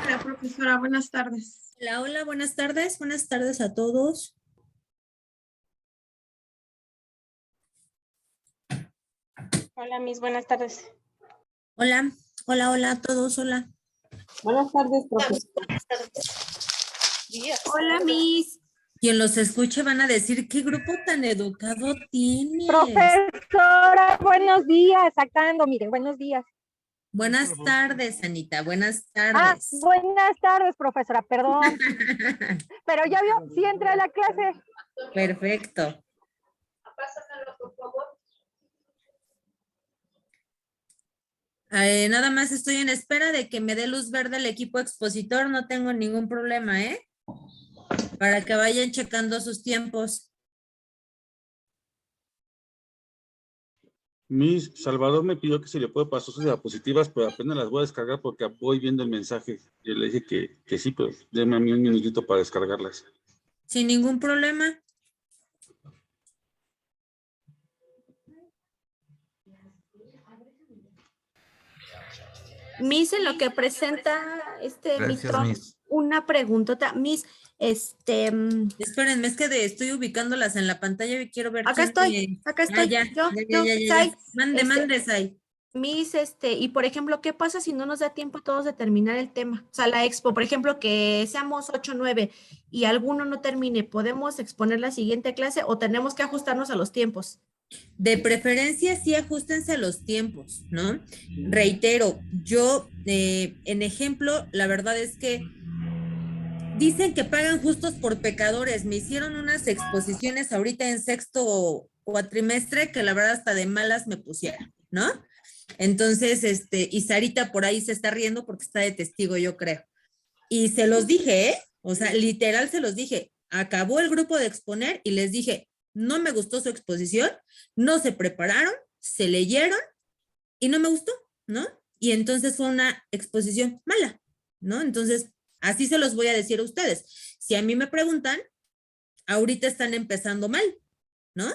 Hola, profesora, buenas tardes. Hola, hola, buenas tardes. Buenas tardes a todos. Hola, Miss, buenas tardes. Hola, hola, hola a todos, hola. Buenas tardes, profesor. Hola, Miss. Quien los escuche van a decir, ¿qué grupo tan educado tienes? Profesora, buenos días, sacando, miren, buenos días. Buenas tardes, Anita, buenas Ah, tardes. buenas tardes, profesora, perdón. Pero ya vio, sí entré a la clase. Perfecto. Pásamelo, por favor. Nada más estoy en espera de que me dé luz verde el equipo expositor, no tengo ningún problema, ¿eh? Para que vayan checando sus tiempos. Miss Salvador me pidió que si le puedo pasar sus diapositivas, pero apenas las voy a descargar porque voy viendo el mensaje. Yo le dije que sí, pero déme a mí un minutito para descargarlas. Sin ningún problema. Miss, en lo que presenta Gracias, Miss. una preguntota. Miss, Espérenme, es que estoy ubicándolas en la pantalla y quiero ver acá estoy. Ya. Sai. Mande, Sai. Miss, y por ejemplo, ¿qué pasa si no nos da tiempo a todos de terminar el tema? O sea, la expo, por ejemplo, que seamos 8 o 9 y alguno no termine, ¿podemos exponer la siguiente clase o tenemos que ajustarnos a los tiempos? De preferencia, sí ajustense a los tiempos, ¿no? Reitero, yo, en ejemplo, la verdad es que dicen que pagan justos por pecadores. Me hicieron unas exposiciones ahorita en sexto cuatrimestre que la verdad hasta de malas me pusieron, ¿no? Entonces, y Sarita por ahí se está riendo porque está de testigo, yo creo. Y se los dije, ¿eh? O sea, literal se los dije. Acabó el grupo de exponer y les dije, no me gustó su exposición, no se prepararon, se leyeron y no me gustó, ¿no? Y entonces fue una exposición mala, ¿no? Entonces, así se los voy a decir a ustedes. Si a mí me preguntan, ahorita están empezando mal, ¿no?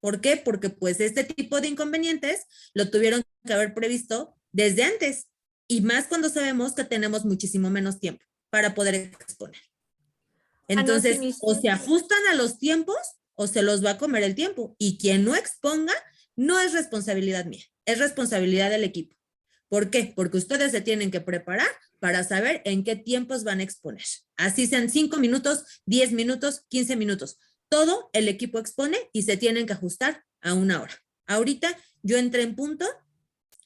¿Por qué? Porque pues este tipo de inconvenientes lo tuvieron que haber previsto desde antes y más cuando sabemos que tenemos muchísimo menos tiempo para poder exponer. Entonces, sí, o se ajustan a los tiempos o se los va a comer el tiempo. Y quien no exponga no es responsabilidad mía, es responsabilidad del equipo. ¿Por qué? Porque ustedes se tienen que preparar para saber en qué tiempos van a exponer. Así sean 5 minutos, 10 minutos, 15 minutos. Todo el equipo expone y se tienen que ajustar a una hora. Ahorita yo entré en punto,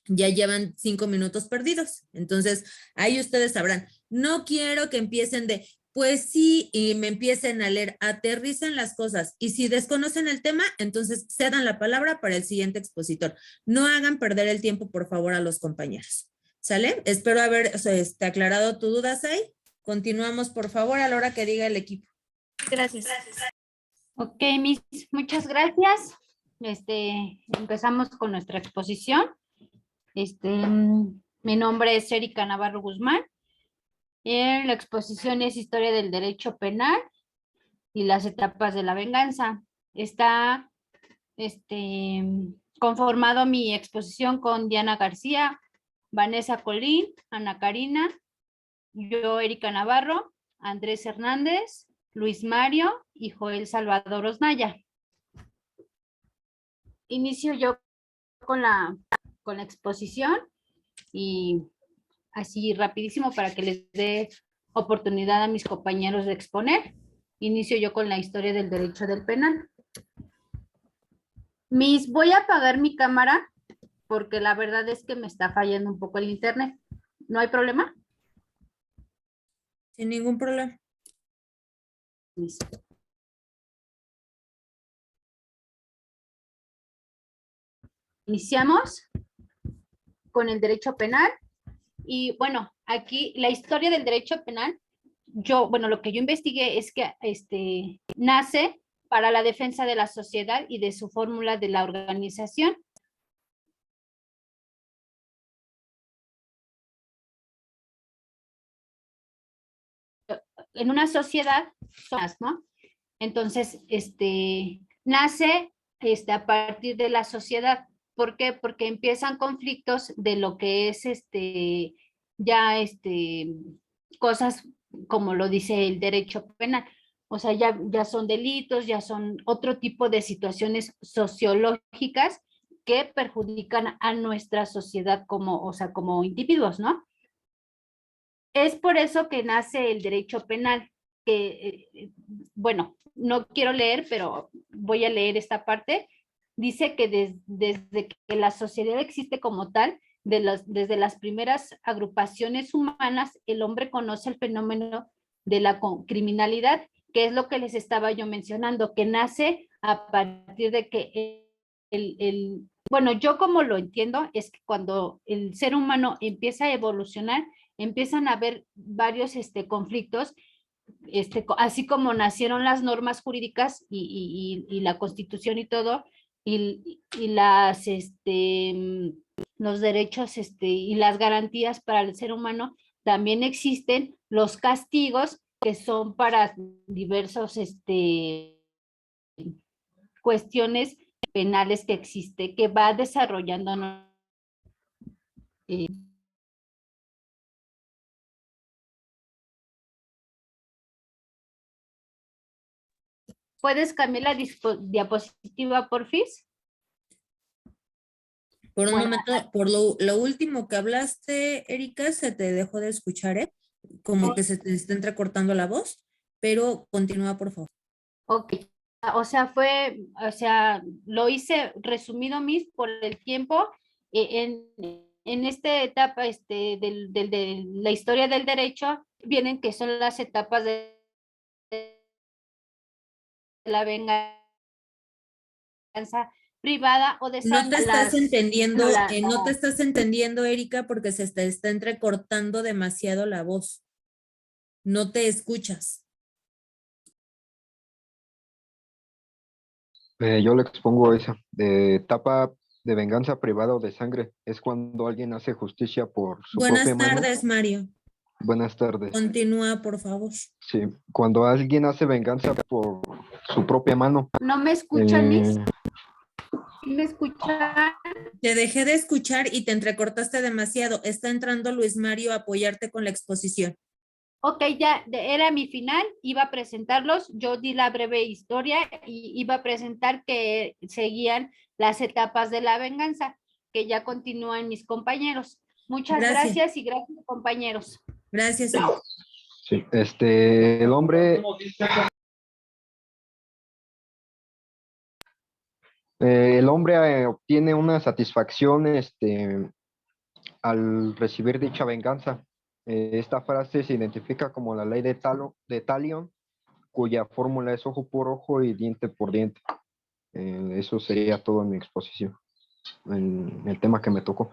ya llevan 5 minutos perdidos. Entonces, ahí ustedes sabrán. No quiero que empiecen de, pues sí, y me empiecen a leer, aterricen las cosas. Y si desconocen el tema, entonces cedan la palabra para el siguiente expositor. No hagan perder el tiempo, por favor, a los compañeros. ¿Sale? Espero haber aclarado tu duda, Sai. Continuamos, por favor, a la hora que diga el equipo. Gracias. Ok, Miss, muchas gracias. Empezamos con nuestra exposición. Mi nombre es Erika Navarro Guzmán. La exposición es Historia del Derecho Penal y las etapas de la venganza. Está conformado mi exposición con Diana García, Vanessa Colín, Ana Karina, yo, Erika Navarro, Andrés Hernández, Luis Mario y Joel Salvador Osnaya. Inicio yo con la exposición y así rapidísimo para que les dé oportunidad a mis compañeros de exponer. Inicio yo con la historia del derecho del penal. Miss, voy a apagar mi cámara porque la verdad es que me está fallando un poco el internet. ¿No hay problema? Sin ningún problema. Miss. Iniciamos con el derecho penal. Y bueno, aquí la historia del derecho penal, lo que yo investigué es que nace para la defensa de la sociedad y de su fórmula de la organización. En una sociedad, ¿no? Entonces, nace a partir de la sociedad. ¿Por qué? Porque empiezan conflictos de lo que es ya cosas como lo dice el derecho penal. O sea, ya son delitos, ya son otro tipo de situaciones sociológicas que perjudican a nuestra sociedad como, o sea, como individuos, ¿no? Es por eso que nace el derecho penal, que, bueno, no quiero leer, pero voy a leer esta parte. Dice que desde que la sociedad existe como tal, desde las primeras agrupaciones humanas, el hombre conoce el fenómeno de la criminalidad, que es lo que les estaba yo mencionando, que nace a partir de que bueno, yo como lo entiendo, es que cuando el ser humano empieza a evolucionar, empiezan a haber varios conflictos, así como nacieron las normas jurídicas y la Constitución y todo, y los derechos y las garantías para el ser humano, también existen los castigos que son para diversos cuestiones penales que existe, que va desarrollando ¿Puedes cambiar la diapositiva, porfis? Por un Bueno. momento, por lo último que hablaste, Erika, se te dejó de escuchar, ¿eh? Como que se te está entrecortando la voz, pero continúa, por favor. Ok, o sea, lo hice resumido, Miss, por el tiempo. En esta etapa de la historia del derecho, vienen que son las etapas de la venganza privada o de No te estás entendiendo, no, no te estás entendiendo, Erika, porque se te está entrecortando demasiado la voz. No te escuchas. Yo le expongo esa. Etapa de venganza privada o de sangre. Es cuando alguien hace justicia por su Buenas propia mano. tardes, Mario. Buenas tardes. Continúa, por favor. Sí, cuando alguien hace venganza por su propia mano. ¿No me escuchan, Miss? ¿Me escuchan? Te dejé de escuchar y te entrecortaste demasiado. Está entrando Luis Mario a apoyarte con la exposición. Ok, ya era mi final, iba a presentarlos, yo di la breve historia y iba a presentar que seguían las etapas de la venganza, que ya continúan mis compañeros. Muchas gracias y gracias, compañeros. Gracias. Sí, el hombre... el hombre obtiene una satisfacción al recibir dicha venganza. Esta frase se identifica como la ley de Talion, cuya fórmula es ojo por ojo y diente por diente. Eso sería todo en mi exposición, en el tema que me tocó.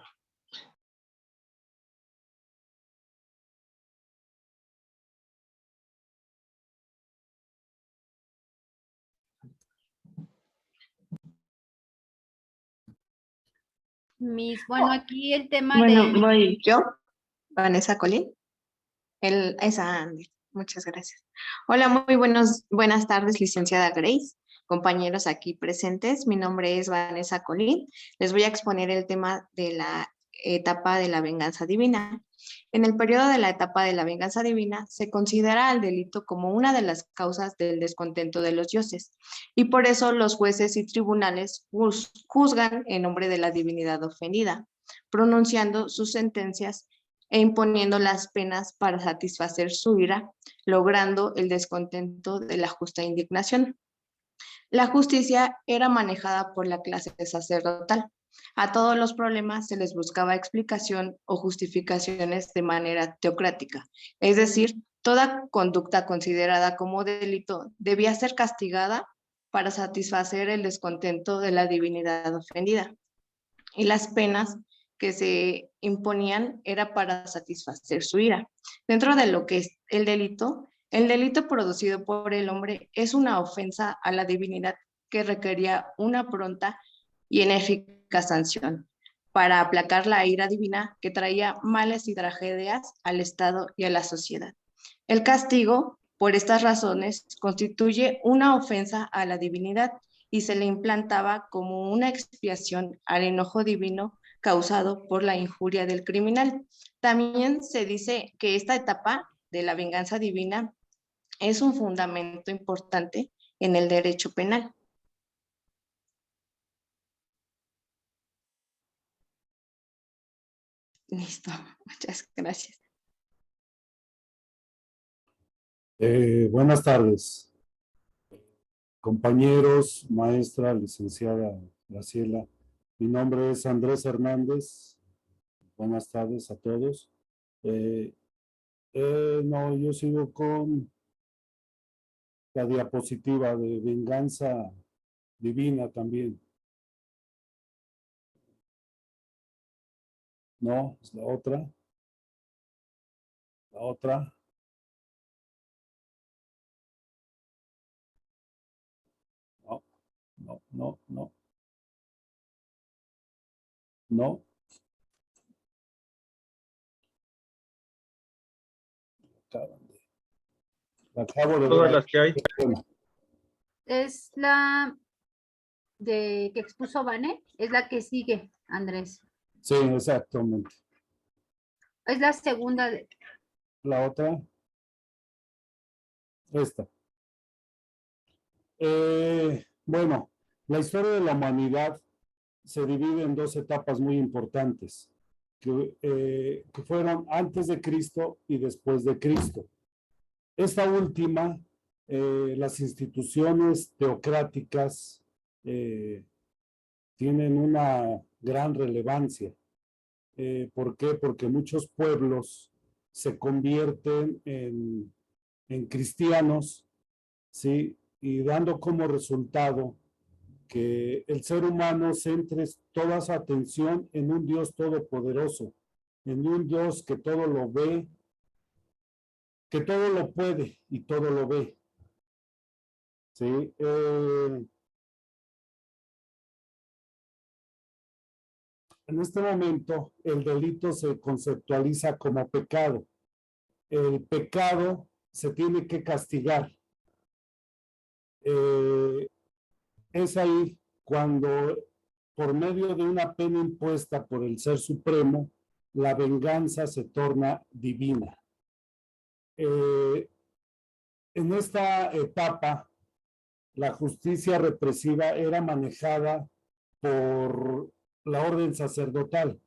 Bueno, aquí el tema Bueno, voy yo, Vanessa Colín. Muchas gracias. Hola, muy buenas tardes, licenciada Grace, compañeros aquí presentes. Mi nombre es Vanessa Colín. Les voy a exponer el tema de la etapa de la venganza divina. En el periodo de la etapa de la venganza divina se considera al delito como una de las causas del descontento de los dioses y por eso los jueces y tribunales juzgan en nombre de la divinidad ofendida, pronunciando sus sentencias e imponiendo las penas para satisfacer su ira, logrando el descontento de la justa indignación. La justicia era manejada por la clase sacerdotal. A todos los problemas se les buscaba explicación o justificaciones de manera teocrática, es decir, toda conducta considerada como delito debía ser castigada para satisfacer el descontento de la divinidad ofendida. Y las penas que se imponían era para satisfacer su ira. Dentro de lo que es el delito producido por el hombre es una ofensa a la divinidad que requería una pronta y enérgica sanción para aplacar la ira divina que traía males y tragedias al Estado y a la sociedad. El castigo, por estas razones, constituye una ofensa a la divinidad y se le implantaba como una expiación al enojo divino causado por la injuria del criminal. También se dice que esta etapa de la venganza divina es un fundamento importante en el derecho penal. Listo, muchas gracias. Buenas tardes, compañeros, maestra, licenciada Graciela. Mi nombre es Andrés Hernández. Buenas tardes a todos. No, yo sigo con la diapositiva de venganza divina también. No, es la otra. La otra. No, no, no, no. No. Acabo de Todas ver. las que hay. Es la de que expuso Vane, es la que sigue, Andrés. Sí, exactamente. Es la segunda. La otra. Esta. Bueno, la historia de la humanidad se divide en dos etapas muy importantes, que fueron antes de Cristo y después de Cristo. Esta última, las instituciones teocráticas tienen una gran relevancia. ¿Por qué? Porque muchos pueblos se convierten en cristianos, ¿sí? Y dando como resultado que el ser humano centre toda su atención en un Dios todopoderoso, en un Dios que todo lo ve, que todo lo puede y todo lo ve. ¿Sí? En este momento, el delito se conceptualiza como pecado. El pecado se tiene que castigar. Es ahí cuando, por medio de una pena impuesta por el Ser Supremo, la venganza se torna divina. En esta etapa, la justicia represiva era manejada por la orden sacerdotal,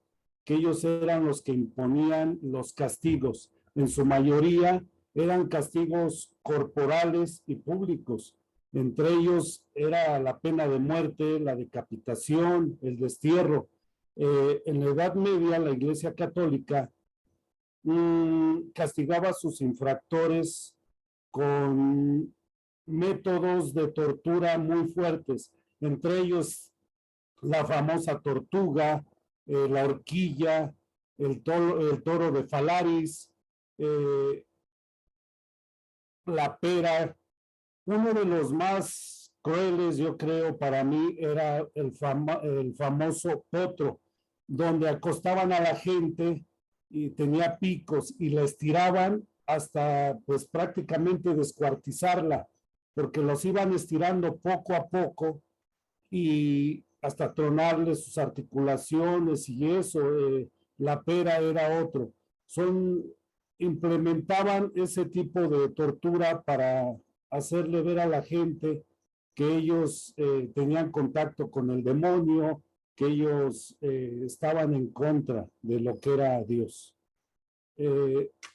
que ellos eran los que imponían los castigos. En su mayoría eran castigos corporales y públicos. Entre ellos era la pena de muerte, la decapitación, el destierro. En la Edad Media, la Iglesia Católica castigaba a sus infractores con métodos de tortura muy fuertes, entre ellos la famosa tortuga, la horquilla, el toro de Falaris, la pera. Uno de los más crueles, yo creo, para mí era el famoso potro, donde acostaban a la gente y tenía picos y la estiraban hasta pues prácticamente descuartizarla, porque los iban estirando poco a poco y hasta tronarle sus articulaciones y eso. La pera era otro. Implementaban ese tipo de tortura para hacerle ver a la gente que ellos tenían contacto con el demonio, que ellos estaban en contra de lo que era Dios.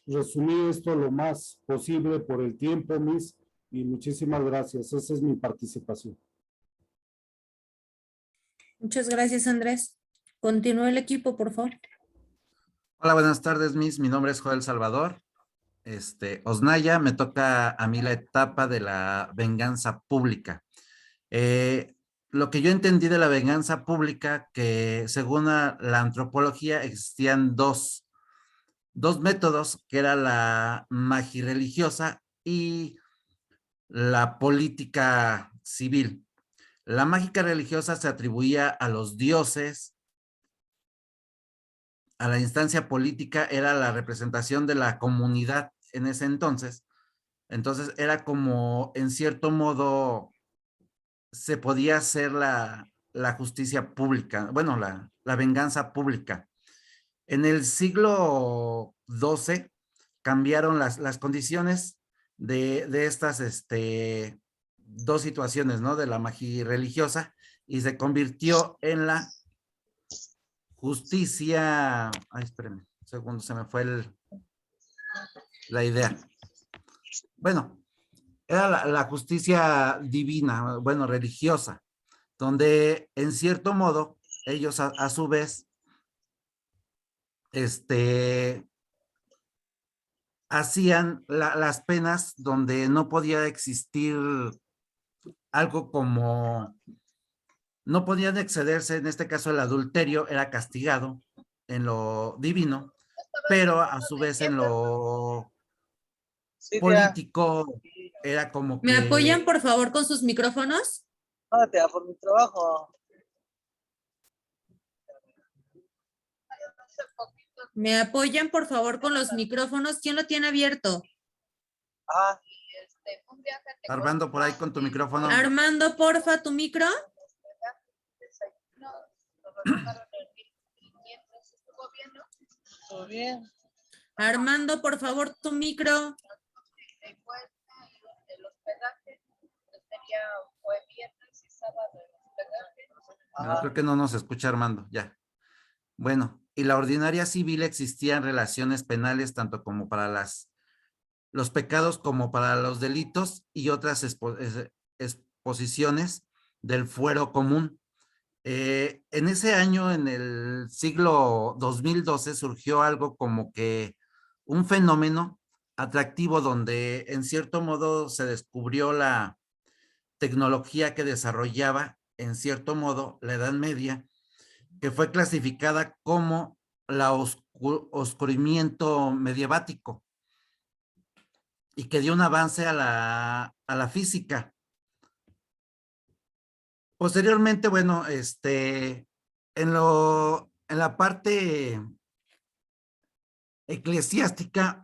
Resumí esto lo más posible por el tiempo, Miss, y muchísimas gracias. Esa es mi participación. Muchas gracias, Andrés. Continúa el equipo, por favor. Hola, buenas tardes, Miss. Mi nombre es Joel Salvador. Osnaya, me toca a mí la etapa de la venganza pública. Lo que yo entendí de la venganza pública, que según la antropología existían dos métodos, que era la magirreligiosa y la política civil. La mágica religiosa se atribuía a los dioses, a la instancia política era la representación de la comunidad en ese entonces. Entonces era como, en cierto modo, se podía hacer la justicia pública, bueno, la venganza pública. En el siglo XII cambiaron las condiciones de estas dos situaciones, ¿no? De la magia religiosa, y se convirtió en la justicia. Ay, espérenme, un segundo, se me fue la idea. Bueno, era la justicia divina, bueno, religiosa, donde en cierto modo ellos a su vez hacían las penas donde no podía existir algo como, no podían excederse, en este caso el adulterio era castigado en lo divino, pero a su vez en lo político era como ¿Me apoyan, que... por favor, con sus micrófonos? Por mi trabajo. ¿Me apoyan, por favor, con los micrófonos? ¿Quién lo tiene abierto? Armando, por ahí con tu micrófono. Armando, porfa, tu micro. ¿Todo bien? Armando, por favor, tu micro. No, creo que no nos escucha Armando, ya. Bueno, y la ordinaria civil existían relaciones penales tanto como para los pecados como para los delitos y otras exposiciones del fuero común. En ese año, en el siglo 2012, surgió algo como que un fenómeno atractivo donde en cierto modo se descubrió la tecnología que desarrollaba en cierto modo la Edad Media, que fue clasificada como la oscurimiento medievático y que dio un avance a la física. Posteriormente, bueno, en la parte eclesiástica,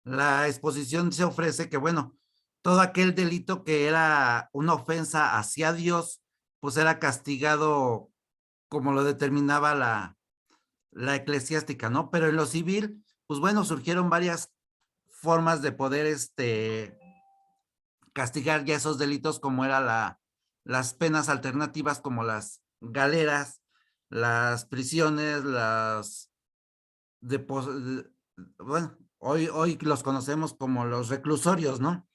la exposición se ofrece que, bueno, todo aquel delito que era una ofensa hacia Dios, pues era castigado como lo determinaba la eclesiástica, ¿no? Pero en lo civil, pues bueno, surgieron varias formas de poder castigar ya esos delitos, como era las penas alternativas, como las galeras, las prisiones, bueno, hoy los conocemos como los reclusorios, ¿no?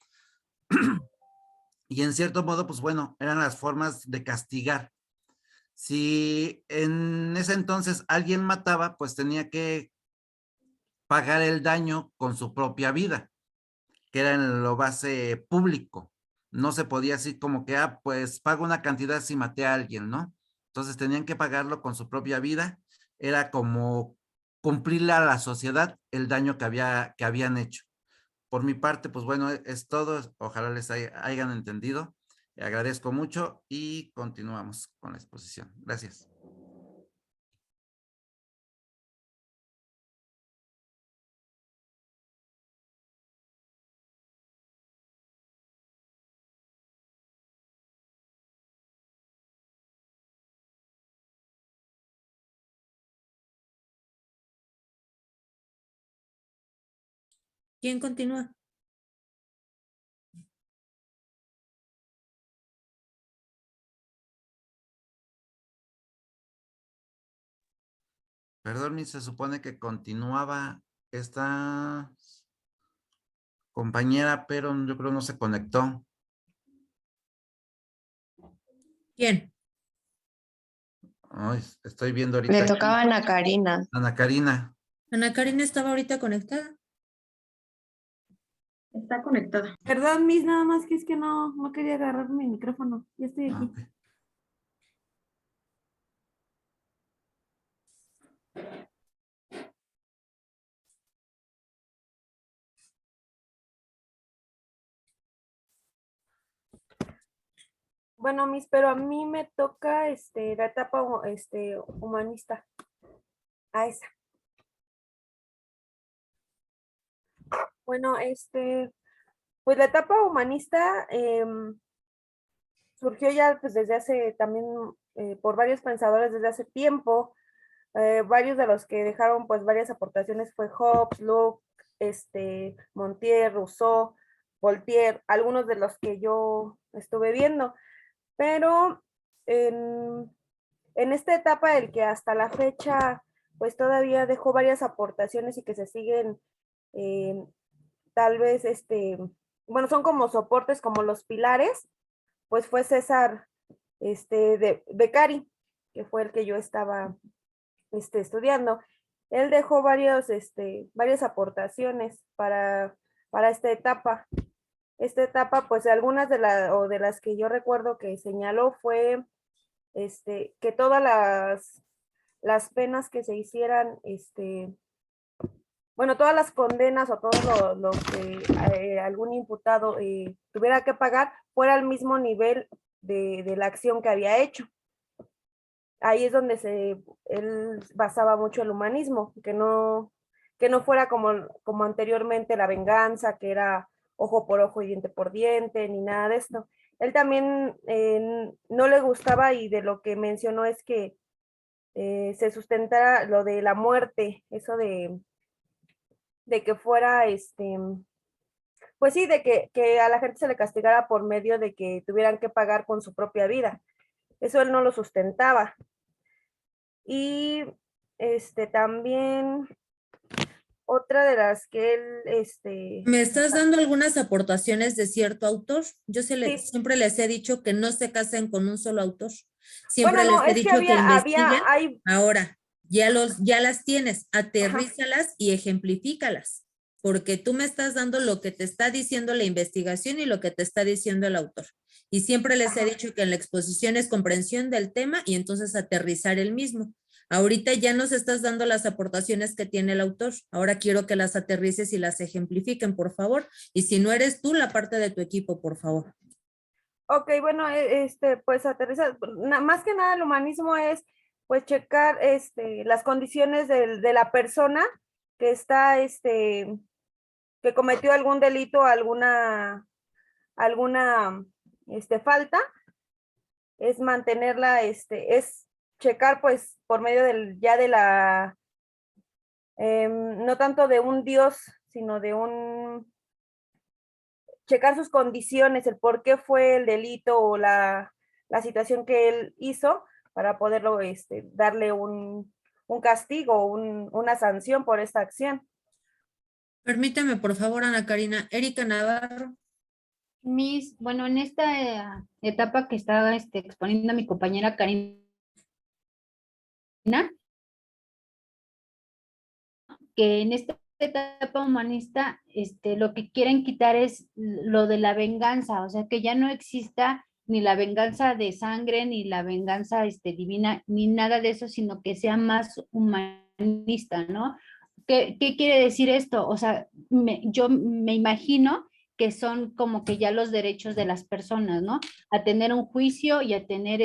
Y en cierto modo, pues bueno, eran las formas de castigar. Si en ese entonces alguien mataba, pues tenía que pagar el daño con su propia vida, que era en lo base público. No se podía así como que, pues pago una cantidad si maté a alguien, ¿no? Entonces tenían que pagarlo con su propia vida. Era como cumplirle a la sociedad el daño que habían hecho. Por mi parte, pues bueno, es todo. Ojalá les hayan entendido. Agradezco mucho y continuamos con la exposición. Gracias. ¿Quién continúa? Perdón, se supone que continuaba esta compañera, pero yo creo no se conectó. ¿Quién? Ay, estoy viendo ahorita. Le tocaba a Ana Karina. Ana Karina. Ana Karina estaba ahorita conectada. Está conectada. Perdón, Miss, nada más que es que no quería agarrar mi micrófono. Ya estoy aquí. Okay. Bueno, Miss, pero a mí me toca la etapa humanista. A esa. Bueno, pues la etapa humanista surgió ya pues desde hace también por varios pensadores desde hace tiempo. Varios de los que dejaron pues varias aportaciones fue Hobbes, Locke, Montier, Rousseau, Voltaire, algunos de los que yo estuve viendo, pero en esta etapa del que hasta la fecha pues todavía dejó varias aportaciones y que se siguen tal vez bueno, son como soportes, como los pilares, pues fue César de Beccari, que fue el que yo estaba estudiando. Él dejó varias aportaciones para esta etapa. Esta etapa, pues algunas de las que yo recuerdo que señaló fue que todas las penas que se hicieran, bueno, todas las condenas o todo lo que algún imputado tuviera que pagar fuera al mismo nivel de la acción que había hecho. Ahí es donde él basaba mucho el humanismo, que no fuera como anteriormente la venganza, que era ojo por ojo y diente por diente, ni nada de esto. Él también no le gustaba, y de lo que mencionó es que se sustentara lo de la muerte, eso de que fuera, pues sí, de que a la gente se le castigara por medio de que tuvieran que pagar con su propia vida. Eso él no lo sustentaba. Y también otra de las que él, ¿Me estás dando algunas aportaciones de cierto autor? Yo siempre les he dicho que no se casen con un solo autor. Siempre bueno, no, les he es dicho que investiguen. hay, Ahora, ya las tienes, aterrízalas y ejemplifícalas, porque tú me estás dando lo que te está diciendo la investigación y lo que te está diciendo el autor. Y siempre les he dicho que en la exposición es comprensión del tema y entonces aterrizar el mismo. Ahorita ya nos estás dando las aportaciones que tiene el autor. Ahora quiero que las aterrices y las ejemplifiquen, por favor. Y si no eres tú, la parte de tu equipo, por favor. Ok, bueno, pues aterrizar, más que nada el humanismo es pues checar las condiciones de la persona que está, que cometió algún delito, alguna falta, es mantenerla, es checar pues por medio ya de la, no tanto de un Dios, sino de checar sus condiciones, el por qué fue el delito o la situación que él hizo para poderlo, darle un castigo, una sanción por esta acción. Permítame, por favor, Ana Karina. Erika Navarro. Bueno, en esta etapa que estaba exponiendo mi compañera Karina, que en esta etapa humanista lo que quieren quitar es lo de la venganza, o sea, que ya no exista ni la venganza de sangre, ni la venganza divina, ni nada de eso, sino que sea más humanista, ¿no? ¿Qué quiere decir esto? O sea, yo me imagino que son como que ya los derechos de las personas, ¿no? A tener un juicio y a tener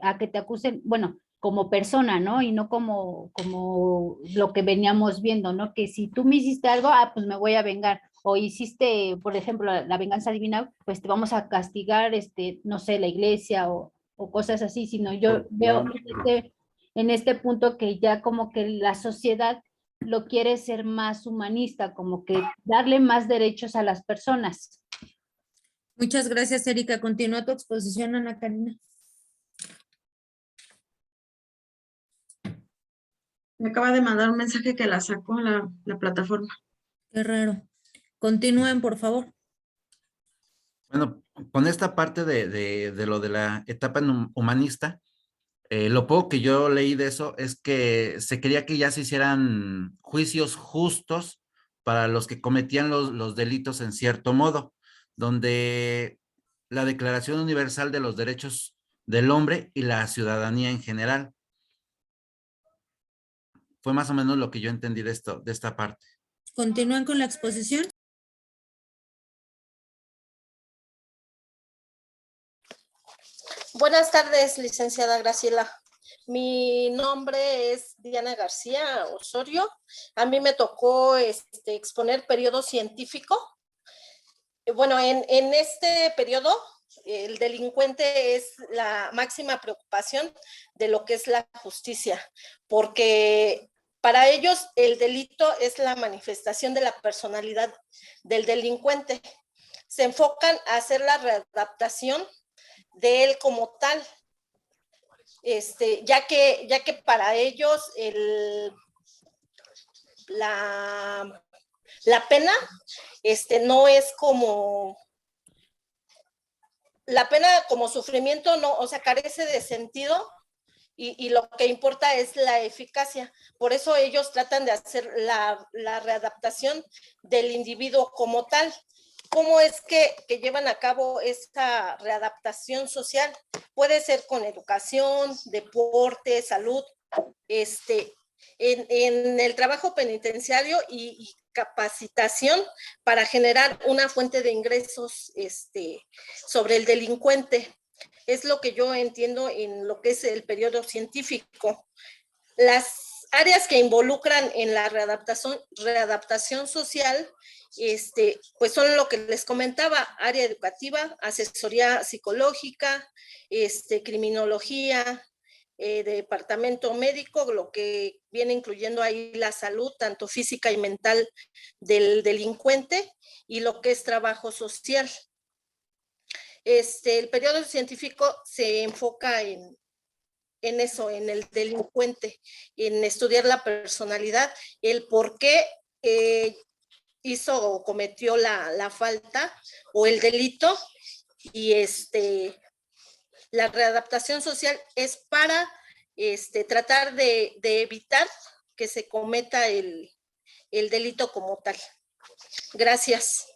a que te acusen, bueno, como persona, ¿no? Y no como lo que veníamos viendo, ¿no? Que si tú me hiciste algo, pues me voy a vengar. O hiciste, por ejemplo, la venganza divina, pues te vamos a castigar, no sé, la iglesia o cosas así, sino yo veo en este punto que ya como que la sociedad lo quiere ser más humanista, como que darle más derechos a las personas. Muchas gracias, Erika. Continúa tu exposición, Ana Karina. Me acaba de mandar un mensaje que la sacó la plataforma. Qué raro. Continúen, por favor. Bueno, con esta parte de lo de la etapa humanista, lo poco que yo leí de eso es que se quería que ya se hicieran juicios justos para los que cometían los delitos en cierto modo, donde la Declaración Universal de los Derechos del Hombre y la ciudadanía en general. Fue más o menos lo que yo entendí de esta parte. Continúen con la exposición. Buenas tardes, licenciada Graciela. Mi nombre es Diana García Osorio. A mí me tocó exponer periodo científico. Bueno, en este periodo el delincuente es la máxima preocupación de lo que es la justicia, porque para ellos el delito es la manifestación de la personalidad del delincuente. Se enfocan a hacer la readaptación de él como tal, ya que para ellos la pena no es como la pena como sufrimiento, no, o sea, carece de sentido y lo que importa es la eficacia. Por eso ellos tratan de hacer la readaptación del individuo como tal. ¿Cómo es que llevan a cabo esta readaptación social? Puede ser con educación, deporte, salud, en el trabajo penitenciario y capacitación para generar una fuente de ingresos sobre el delincuente. Es lo que yo entiendo en lo que es el periodo científico. Las áreas que involucran en la readaptación social, pues son lo que les comentaba: área educativa, asesoría psicológica, criminología, departamento médico, lo que viene incluyendo ahí la salud, tanto física y mental del delincuente, y lo que es trabajo social. El periodo científico se enfoca en eso, en el delincuente, en estudiar la personalidad, el por qué hizo o cometió la falta o el delito, y la readaptación social es para tratar de evitar que se cometa el delito como tal. Gracias.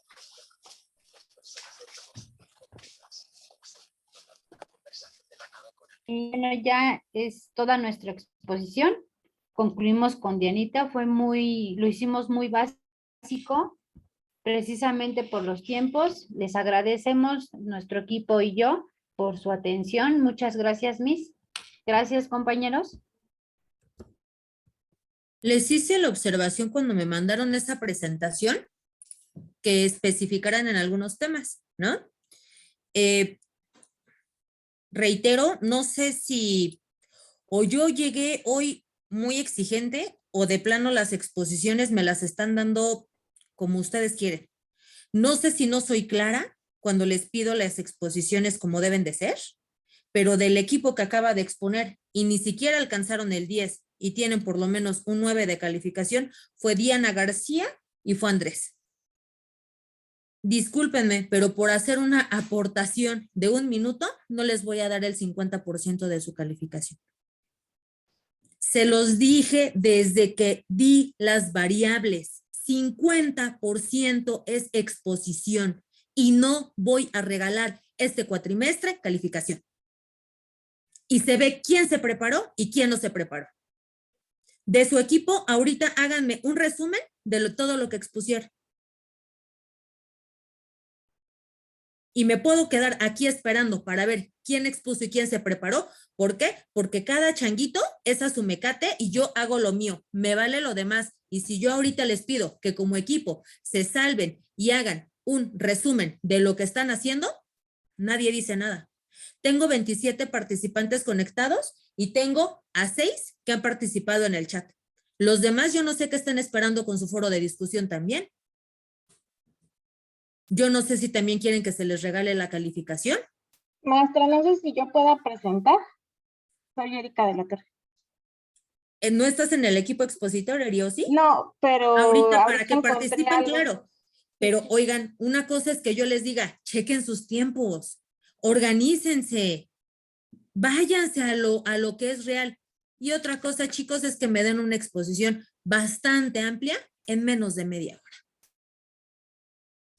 Bueno, ya es toda nuestra exposición. Concluimos con Dianita. Lo hicimos muy básico, precisamente por los tiempos. Les agradecemos, nuestro equipo y yo, por su atención. Muchas gracias, Miss. Gracias, compañeros. Les hice la observación cuando me mandaron esa presentación que especificaran en algunos temas, ¿no? Reitero, no sé si o yo llegué hoy muy exigente o de plano las exposiciones me las están dando como ustedes quieren. No sé si no soy clara cuando les pido las exposiciones como deben de ser, pero del equipo que acaba de exponer y ni siquiera alcanzaron el 10 y tienen por lo menos un 9 de calificación, fue Diana García y fue Andrés. Discúlpenme, pero por hacer una aportación de 1 minuto, no les voy a dar el 50% de su calificación. Se los dije desde que di las variables. 50% es exposición y no voy a regalar este cuatrimestre calificación. Y se ve quién se preparó y quién no se preparó. De su equipo, ahorita háganme un resumen de todo lo que expusieron. Y me puedo quedar aquí esperando para ver quién expuso y quién se preparó. ¿Por qué? Porque cada changuito es a su mecate y yo hago lo mío. Me vale lo demás. Y si yo ahorita les pido que como equipo se salven y hagan un resumen de lo que están haciendo, nadie dice nada. Tengo 27 participantes conectados y tengo a 6 que han participado en el chat. Los demás yo no sé qué están esperando con su foro de discusión también. Yo no sé si también quieren que se les regale la calificación. Maestra, no sé si yo pueda presentar. Soy Erika de la Torre. ¿No estás en el equipo expositor, Eri, sí? No, pero ahorita para que participen, claro. Pero oigan, una cosa es que yo les diga, chequen sus tiempos, organícense, váyanse a lo que es real. Y otra cosa, chicos, es que me den una exposición bastante amplia en menos de media hora.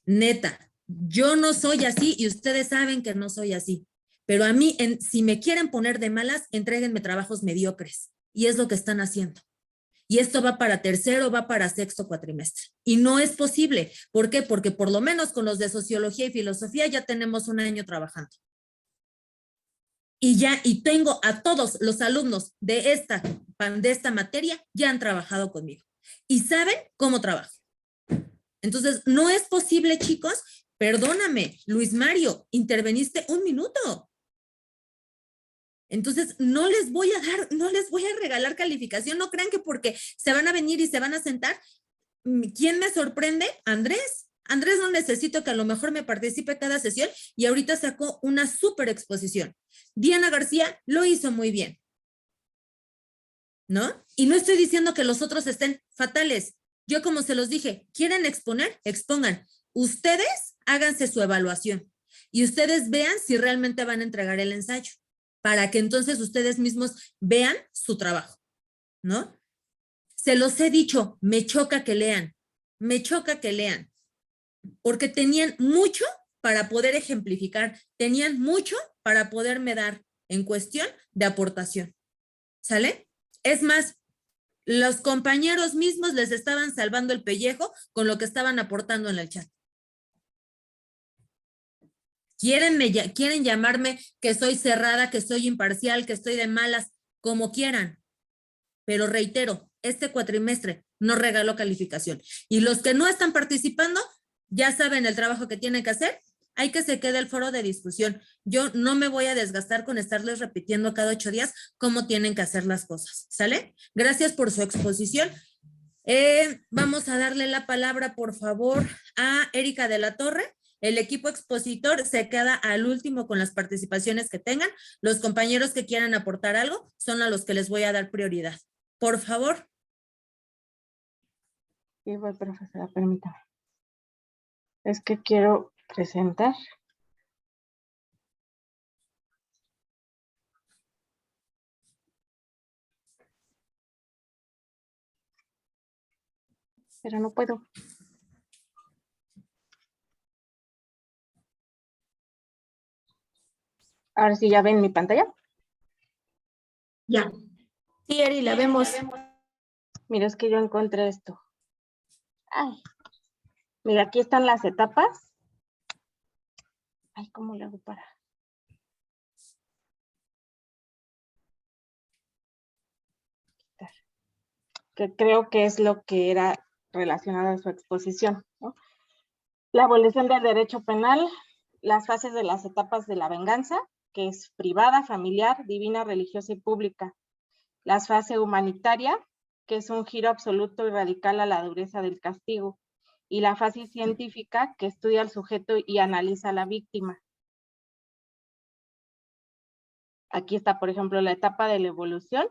Neta, yo no soy así y ustedes saben que no soy así. Pero a mí, si me quieren poner de malas, entréguenme trabajos mediocres. Y es lo que están haciendo. Y esto va para tercero, va para sexto cuatrimestre. Y no es posible. ¿Por qué? Porque por lo menos con los de sociología y filosofía ya tenemos 1 año trabajando. Y tengo a todos los alumnos de esta materia, ya han trabajado conmigo. Y saben cómo trabajo. Entonces, no es posible, chicos, Perdóname, Luis Mario, interveniste 1 minuto. Entonces, no les voy a regalar calificación. No crean que porque se van a venir y se van a sentar. ¿Quién me sorprende? Andrés. Andrés no necesito que a lo mejor me participe cada sesión y ahorita sacó una súper exposición. Diana García lo hizo muy bien, ¿no? Y no estoy diciendo que los otros estén fatales. Yo, como se los dije, ¿quieren exponer? Expongan. Ustedes háganse su evaluación y ustedes vean si realmente van a entregar el ensayo, para que entonces ustedes mismos vean su trabajo, ¿no? Se los he dicho, me choca que lean, porque tenían mucho para poder ejemplificar, tenían mucho para poderme dar en cuestión de aportación, ¿sale? Es más, los compañeros mismos les estaban salvando el pellejo con lo que estaban aportando en el chat. Quieren llamarme que soy cerrada, que soy imparcial, que estoy de malas, como quieran. Pero reitero, este cuatrimestre no regaló calificación. Y los que no están participando, ya saben el trabajo que tienen que hacer. Hay que se quede el foro de discusión. Yo no me voy a desgastar con estarles repitiendo cada 8 días cómo tienen que hacer las cosas. ¿Sale? Gracias por su exposición. Vamos a darle la palabra, por favor, a Erika de la Torre. El equipo expositor se queda al último con las participaciones que tengan. Los compañeros que quieran aportar algo son a los que les voy a dar prioridad. Por favor. Sí, voy, profesora, permítame. Es que quiero presentar. Pero no puedo. Ahora sí, ¿ya ven mi pantalla? Ya. Sí, Eri, la vemos. Mira, es que yo encontré esto. Ay. Mira, aquí están las etapas. Ay, ¿cómo le hago para? Quitar. Que creo que es lo que era relacionado a su exposición, ¿no? La abolición del derecho penal, las fases de las etapas de la venganza, que es privada, familiar, divina, religiosa y pública. La fase humanitaria, que es un giro absoluto y radical a la dureza del castigo. Y la fase científica, que estudia al sujeto y analiza a la víctima. Aquí está, por ejemplo, la etapa de la evolución,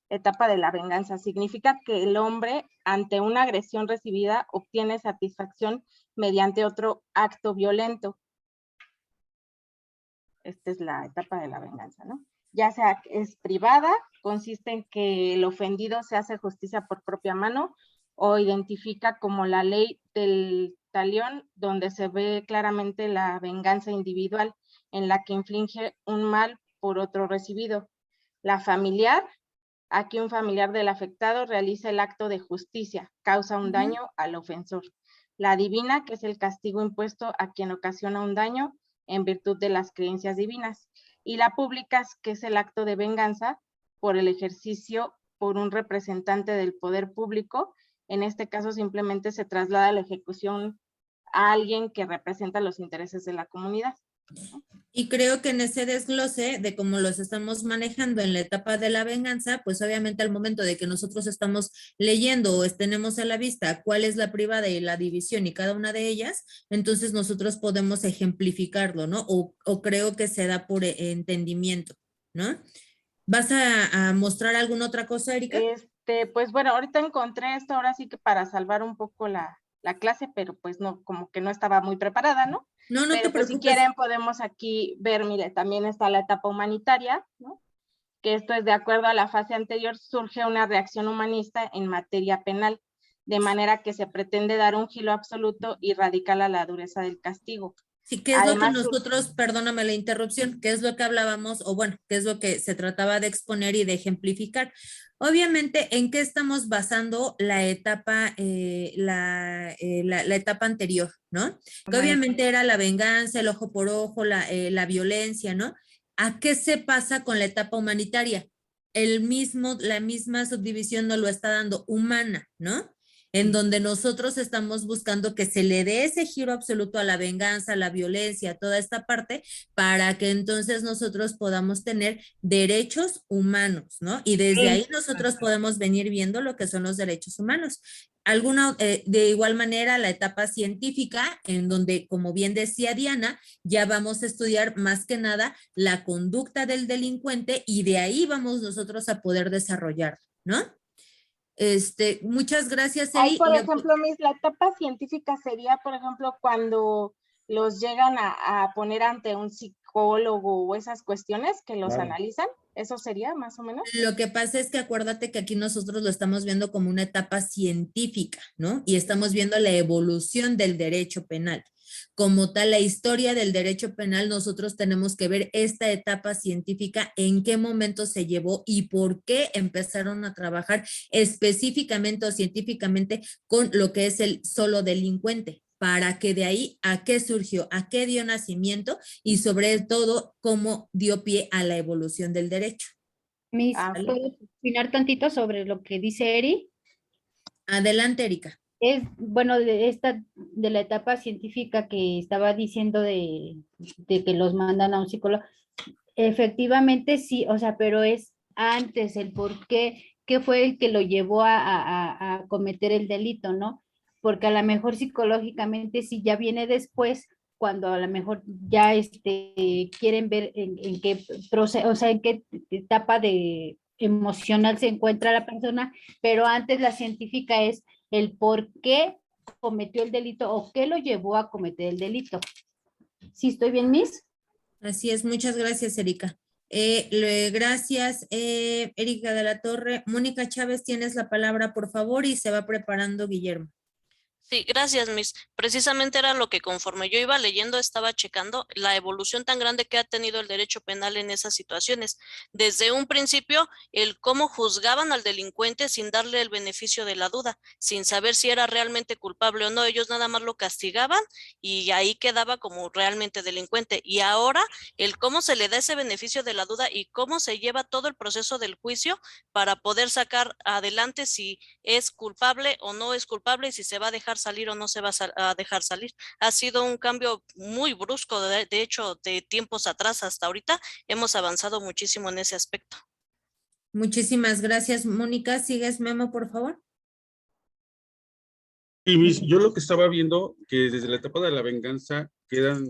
etapa de la venganza. Significa que el hombre, ante una agresión recibida, obtiene satisfacción mediante otro acto violento. Esta es la etapa de la venganza, ¿no? Ya sea es privada, consiste en que el ofendido se hace justicia por propia mano o identifica como la ley del talión, donde se ve claramente la venganza individual en la que inflige un mal por otro recibido. La familiar, aquí un familiar del afectado realiza el acto de justicia, causa un daño al ofensor. La divina, que es el castigo impuesto a quien ocasiona un daño en virtud de las creencias divinas. Y la pública, que es el acto de venganza por el ejercicio por un representante del poder público. En este caso simplemente se traslada la ejecución a alguien que representa los intereses de la comunidad. Y creo que en ese desglose de cómo los estamos manejando en la etapa de la venganza, pues obviamente al momento de que nosotros estamos leyendo o tenemos a la vista cuál es la privada y la división y cada una de ellas, entonces nosotros podemos ejemplificarlo, ¿no? O creo que se da por entendimiento, ¿no? ¿Vas a mostrar alguna otra cosa, Erika? Pues bueno, ahorita encontré esto, ahora sí que para salvar un poco la clase, pero pues no, como que no estaba muy preparada, ¿no? No pero te pues preocupes. Si quieren podemos aquí ver, mire, también está la etapa humanitaria, ¿no? Que esto es de acuerdo a la fase anterior, surge una reacción humanista en materia penal, de manera que se pretende dar un giro absoluto y radical a la dureza del castigo. Sí, ¿qué es además, lo que nosotros, perdóname la interrupción, qué es lo que hablábamos, o bueno, qué es lo que se trataba de exponer y de ejemplificar? Obviamente, ¿en qué estamos basando la etapa, la etapa anterior, ¿no? Que obviamente era la venganza, el ojo por ojo, la violencia, ¿no? ¿A qué se pasa con la etapa humanitaria? La misma subdivisión nos lo está dando humana, ¿no? en donde nosotros estamos buscando que se le dé ese giro absoluto a la venganza, a la violencia, a toda esta parte, para que entonces nosotros podamos tener derechos humanos, ¿no? Y desde ahí nosotros podemos venir viendo lo que son los derechos humanos. De igual manera, la etapa científica, en donde, como bien decía Diana, ya vamos a estudiar más que nada la conducta del delincuente y de ahí vamos nosotros a poder desarrollar, ¿no? Muchas gracias, Eri. Ahí, por ejemplo, Miss, la etapa científica sería, por ejemplo, cuando los llegan a poner ante un psicólogo o esas cuestiones que los analizan. ¿Eso sería más o menos? Lo que pasa es que acuérdate que aquí nosotros lo estamos viendo como una etapa científica, ¿no? Y estamos viendo la evolución del derecho penal. Como tal, la historia del derecho penal, nosotros tenemos que ver esta etapa científica, en qué momento se llevó y por qué empezaron a trabajar específicamente o científicamente con lo que es el solo delincuente, para que de ahí a qué surgió, a qué dio nacimiento y sobre todo cómo dio pie a la evolución del derecho. ¿Puedo opinar tantito sobre lo que dice Eri? Adelante, Erika. Bueno, de la etapa científica que estaba diciendo de que los mandan a un psicólogo, efectivamente sí, o sea, pero es antes el por qué fue el que lo llevó a cometer el delito, ¿no? Porque a lo mejor psicológicamente sí ya viene después, cuando a lo mejor ya quieren ver en qué proceso, o sea, en qué etapa de emocional se encuentra la persona, pero antes la científica es el por qué cometió el delito o qué lo llevó a cometer el delito. ¿Sí estoy bien, Miss? Así es, muchas gracias, Erika. Gracias, Erika de la Torre. Mónica Chávez, tienes la palabra, por favor, y se va preparando Guillermo. Sí, gracias, Miss. Precisamente era lo que conforme yo iba leyendo, estaba checando la evolución tan grande que ha tenido el derecho penal en esas situaciones. Desde un principio, el cómo juzgaban al delincuente sin darle el beneficio de la duda, sin saber si era realmente culpable o no. Ellos nada más lo castigaban y ahí quedaba como realmente delincuente. Y ahora, el cómo se le da ese beneficio de la duda y cómo se lleva todo el proceso del juicio para poder sacar adelante si es culpable o no es culpable y si se va a dejar salir o no se va a dejar salir. Ha sido un cambio muy brusco, de hecho, de tiempos atrás hasta ahorita hemos avanzado muchísimo en ese aspecto. Muchísimas gracias, Mónica. ¿Sigues, Memo, por favor? Y yo lo que estaba viendo, que desde la etapa de la venganza quedan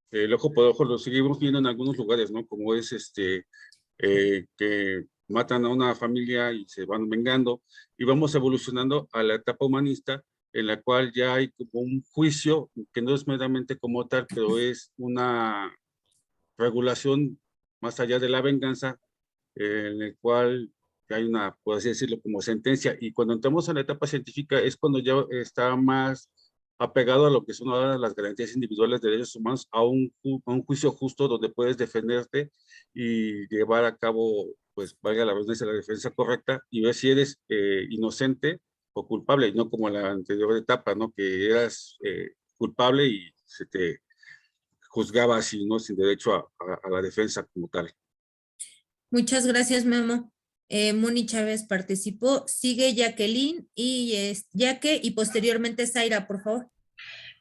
el ojo por ojo, lo seguimos viendo en algunos lugares, ¿no? Como es que matan a una familia y se van vengando, y vamos evolucionando a la etapa humanista, en la cual ya hay como un juicio que no es meramente como tal, pero es una regulación más allá de la venganza, en el cual hay una, por así decirlo, como sentencia. Y cuando entramos a la etapa científica es cuando ya está más apegado a lo que son ahora las garantías individuales de derechos humanos, a un juicio justo donde puedes defenderte y llevar a cabo, pues valga la redundancia, la defensa correcta y ver si eres inocente o culpable, y no como la anterior etapa, ¿no? Que eras culpable y se te juzgaba así, ¿no? Sin derecho a la defensa como tal. Muchas gracias, Memo. Moni Chávez participó. Sigue Jacqueline y Yaque y posteriormente Zaira, por favor.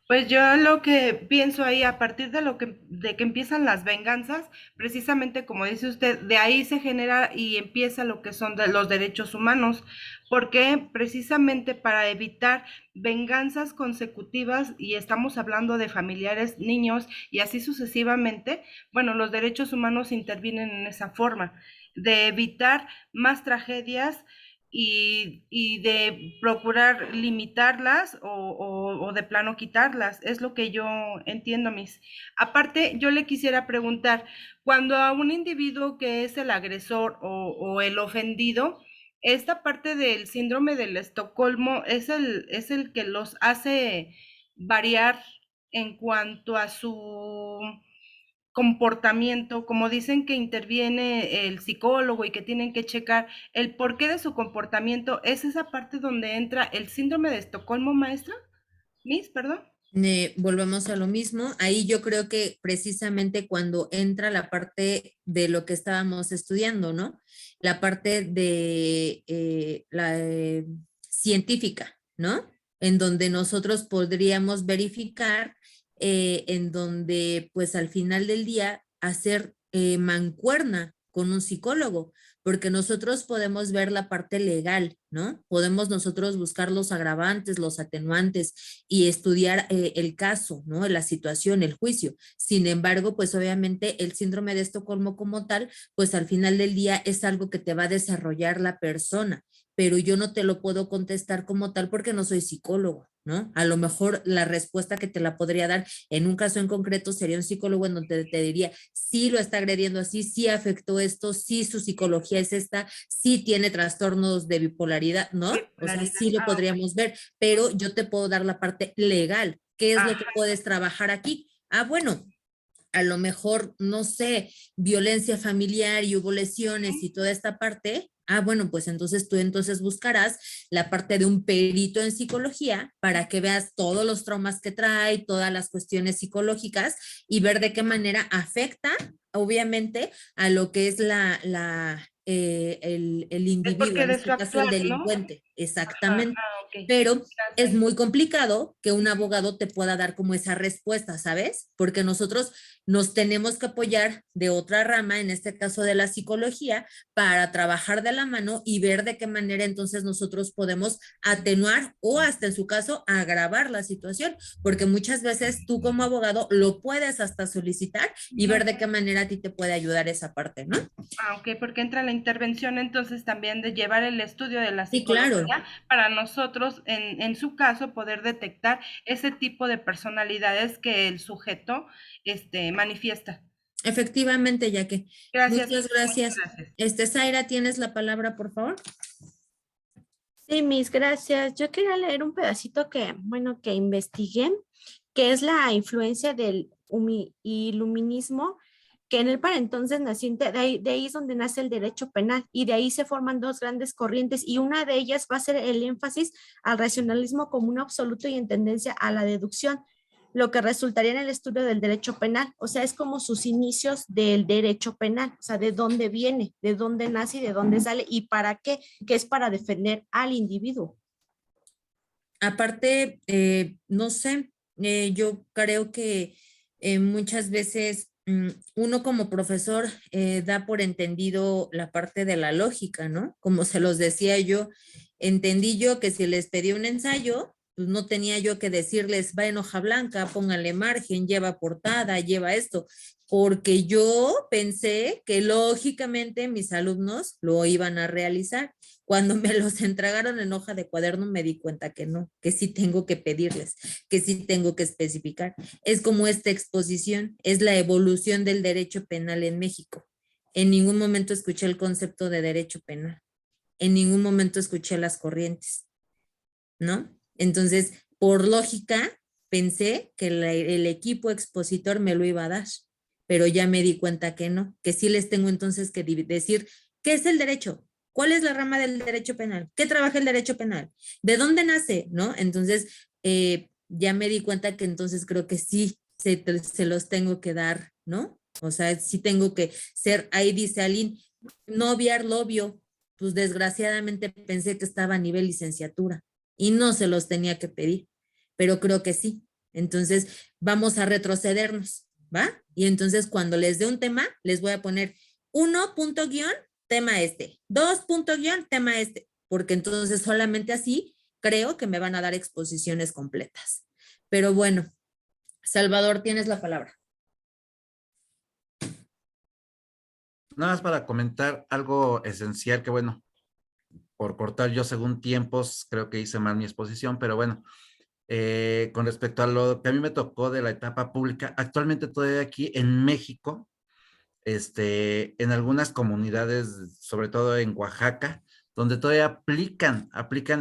Pues yo lo que pienso ahí, a partir de que empiezan las venganzas, precisamente como dice usted, de ahí se genera y empieza lo que son los derechos humanos, porque precisamente para evitar venganzas consecutivas, y estamos hablando de familiares, niños y así sucesivamente, bueno, los derechos humanos intervienen en esa forma, de evitar más tragedias y de procurar limitarlas o de plano quitarlas. Es lo que yo entiendo, Miss. Aparte, yo le quisiera preguntar, cuando a un individuo que es el agresor o el ofendido, esta parte del síndrome del Estocolmo es el que los hace variar en cuanto a su comportamiento, como dicen que interviene el psicólogo y que tienen que checar el porqué de su comportamiento, ¿es esa parte donde entra el síndrome de Estocolmo, maestra? Miss, perdón. Volvemos a lo mismo. Ahí yo creo que precisamente cuando entra la parte de lo que estábamos estudiando, ¿no? La parte de la científica, ¿no? En donde nosotros podríamos verificar, en donde pues al final del día hacer mancuerna con un psicólogo, porque nosotros podemos ver la parte legal, ¿no? Podemos nosotros buscar los agravantes, los atenuantes y estudiar el caso, ¿no? La situación, el juicio. Sin embargo, pues obviamente el síndrome de Estocolmo como tal, pues al final del día es algo que te va a desarrollar la persona, pero yo no te lo puedo contestar como tal porque no soy psicólogo, ¿no? A lo mejor la respuesta que te la podría dar en un caso en concreto sería un psicólogo en donde te diría, sí lo está agrediendo así, sí afectó esto, sí su psicología es esta, sí tiene trastornos de bipolaridad, ¿no? O sea, sí lo podríamos ver, pero yo te puedo dar la parte legal. ¿Qué es lo que puedes trabajar aquí? Ah, bueno, a lo mejor, no sé, violencia familiar y hubo lesiones y toda esta parte, ah, bueno, pues entonces tú entonces buscarás la parte de un perito en psicología para que veas todos los traumas que trae, todas las cuestiones psicológicas y ver de qué manera afecta, obviamente, a lo que es el individuo, porque en de su este caso el actuar, ¿no? delincuente, exactamente. Ok. Pero es Gracias. muy complicado que un abogado te pueda dar como esa respuesta, ¿sabes? Porque nosotros nos tenemos que apoyar de otra rama, en este caso de la psicología, para trabajar de la mano y ver de qué manera entonces nosotros podemos atenuar o hasta en su caso agravar la situación, porque muchas veces tú como abogado lo puedes hasta solicitar y ver de qué manera a ti te puede ayudar esa parte, ¿no? Ah, ok, porque entra la intervención entonces también de llevar el estudio de la Sí, claro. psicología para nosotros, en su caso, poder detectar ese tipo de personalidades que el sujeto manifiesta. Efectivamente, ya que. Gracias. Muchas gracias. Zaira, ¿tienes la palabra, por favor? Sí, mis gracias. Yo quería leer un pedacito que, bueno, que investigué, que es la influencia del iluminismo, que en el para entonces naciente, de ahí es donde nace el derecho penal y de ahí se forman dos grandes corrientes y una de ellas va a ser el énfasis al racionalismo como un absoluto y en tendencia a la deducción, lo que resultaría en el estudio del derecho penal. O sea, es como sus inicios del derecho penal, o sea, de dónde viene, de dónde nace y de dónde sale y para qué, que es para defender al individuo. Aparte, no sé, yo creo que muchas veces uno como profesor da por entendido la parte de la lógica, ¿no? Como se los decía yo, entendí yo que si les pedí un ensayo, pues no tenía yo que decirles, va en hoja blanca, pónganle margen, lleva portada, lleva esto, porque yo pensé que lógicamente mis alumnos lo iban a realizar. Cuando me los entregaron en hoja de cuaderno me di cuenta que no, que sí tengo que pedirles, que sí tengo que especificar. Es como esta exposición, es la evolución del derecho penal en México. En ningún momento escuché el concepto de derecho penal, en ningún momento escuché las corrientes, ¿no? Entonces, por lógica, pensé que el equipo expositor me lo iba a dar, pero ya me di cuenta que no, que sí les tengo entonces que decir, ¿qué es el derecho? ¿Cuál es la rama del derecho penal? ¿Qué trabaja el derecho penal? ¿De dónde nace? ¿No? Entonces, ya me di cuenta que entonces creo que sí se los tengo que dar, ¿no? O sea, sí tengo que ser, ahí dice Aline, no obviar lo obvio, pues desgraciadamente pensé que estaba a nivel licenciatura y no se los tenía que pedir, pero creo que sí. Entonces, vamos a retrocedernos, ¿va? Y entonces cuando les dé un tema, les voy a poner 1 punto guión, tema este, 2 punto guión, tema este, porque entonces solamente así creo que me van a dar exposiciones completas. Pero bueno, Salvador, tienes la palabra. Nada más para comentar algo esencial que bueno, por cortar yo según tiempos, creo que hice mal mi exposición, pero bueno, con respecto a lo que a mí me tocó de la etapa pública, actualmente todavía aquí en México, en algunas comunidades, sobre todo en Oaxaca, donde todavía aplican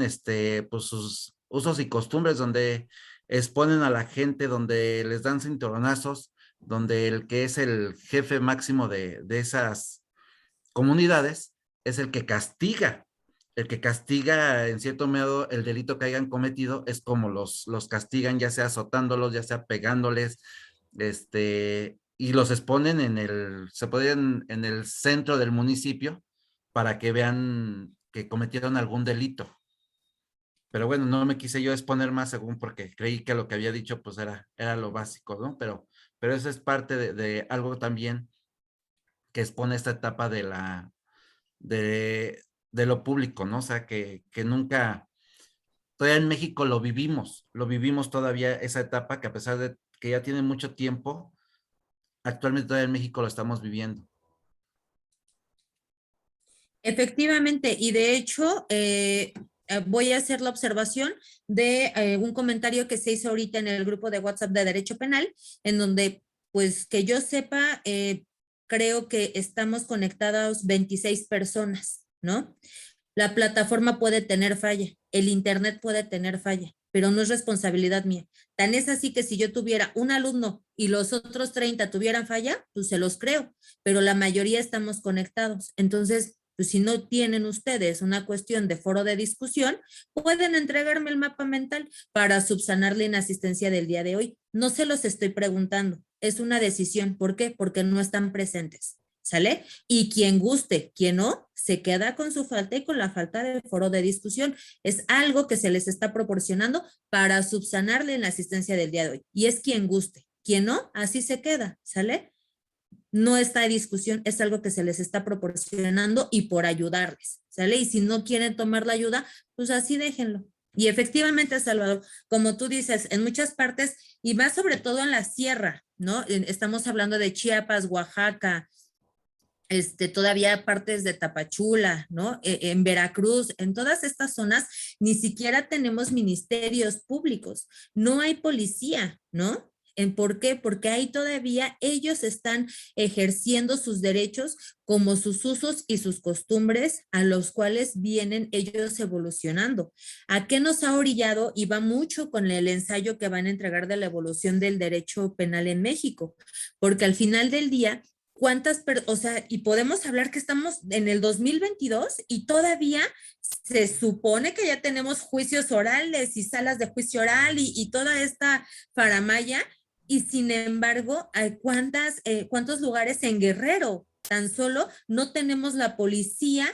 pues sus usos y costumbres, donde exponen a la gente, donde les dan cinturonazos, donde el que es el jefe máximo de esas comunidades es el que castiga en cierto modo el delito que hayan cometido, es como los castigan, ya sea azotándolos, ya sea pegándoles, y los exponen se ponen en el centro del municipio para que vean que cometieron algún delito. pero bueno, no me quise yo exponer más según porque creí que lo que había dicho pues era lo básico, ¿no? Pero eso es parte de algo también que expone esta etapa de lo público, ¿no? O sea, que nunca, todavía en México lo vivimos todavía esa etapa que a pesar de que ya tiene mucho tiempo, actualmente todavía en México lo estamos viviendo. Efectivamente, y de hecho, voy a hacer la observación de un comentario que se hizo ahorita en el grupo de WhatsApp de Derecho Penal, en donde, pues, que yo sepa, creo que estamos conectados 26 personas, ¿no? La plataforma puede tener falla, el internet puede tener falla, pero no es responsabilidad mía. Tan es así que si yo tuviera un alumno y los otros 30 tuvieran falla, pues se los creo, pero la mayoría estamos conectados. Entonces, pues si no tienen ustedes una cuestión de foro de discusión, pueden entregarme el mapa mental para subsanar la inasistencia del día de hoy. No se los estoy preguntando, es una decisión. ¿Por qué? Porque no están presentes. ¿Sale? Y quien guste, quien no, se queda con su falta y con la falta de foro de discusión. Es algo que se les está proporcionando para subsanar la inasistencia del día de hoy. Y es quien guste, quien no, así se queda, ¿sale? No está en discusión, es algo que se les está proporcionando y por ayudarles, ¿sale? Y si no quieren tomar la ayuda, pues así déjenlo. Y efectivamente, Salvador, como tú dices, en muchas partes, y más sobre todo en la sierra, ¿no? Estamos hablando de Chiapas, Oaxaca, todavía partes de Tapachula, ¿no? En Veracruz, en todas estas zonas, ni siquiera tenemos ministerios públicos, no hay policía, ¿no? ¿Por qué? Porque ahí todavía ellos están ejerciendo sus derechos como sus usos y sus costumbres a los cuales vienen ellos evolucionando. ¿A qué nos ha orillado? Y va mucho con el ensayo que van a entregar de la evolución del derecho penal en México, porque al final del día, o sea, y podemos hablar que estamos en el 2022 y todavía se supone que ya tenemos juicios orales y salas de juicio oral y toda esta faramaya, y sin embargo, hay ¿cuántos lugares en Guerrero? Tan solo no tenemos la policía